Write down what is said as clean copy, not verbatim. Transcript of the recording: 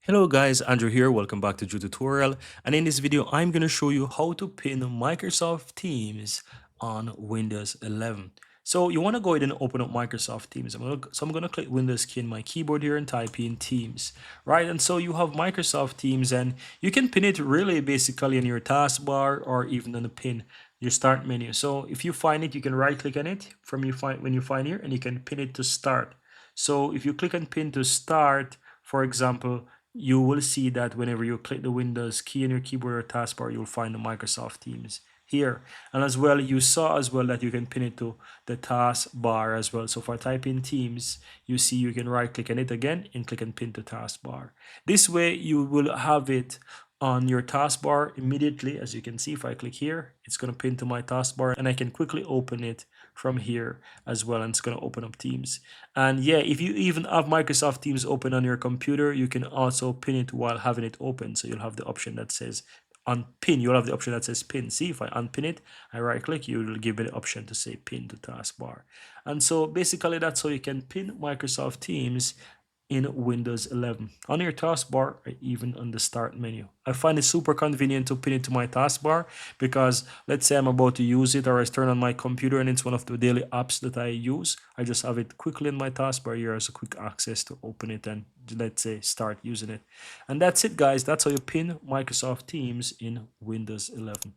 Hello guys, Andrew here. Welcome back to Drew Tutorial. And in this video, I'm going to show you how to pin Microsoft Teams on Windows 11. So you want to go ahead and open up Microsoft Teams. I'm going to click Windows key in my keyboard here and type in Teams, right? And so you have Microsoft Teams and you can pin it really basically in your taskbar or even on the pin, your start menu. So if you find it, you can right click on it when you find here and you can pin it to start. So if you click on pin to start, for example, you will see that whenever you click the Windows key in your keyboard or taskbar, you'll find the Microsoft Teams here. And as well, you saw as well that you can pin it to the taskbar as well. So if I type in Teams, you see you can right click on it again and click and pin to taskbar. This way you will have it on your taskbar immediately. As you can see, if I click here, it's going to pin to my taskbar and I can quickly open it from here as well, and it's going to open up Teams. And yeah, if you even have Microsoft Teams open on your computer, you can also pin it while having it open. So you'll have the option that says unpin. You'll have the option that says pin. See, if I unpin it, I right click, you will give it the option to say pin to taskbar. And so basically that's how you can pin Microsoft Teams in Windows 11 on your taskbar or even on the start menu. I find it super convenient to pin it to my taskbar because let's say I'm about to use it or I turn on my computer and it's one of the daily apps that I use. I just have it quickly in my taskbar here as a quick access to open it and let's say start using it. And that's it guys. That's how you pin Microsoft Teams in Windows 11.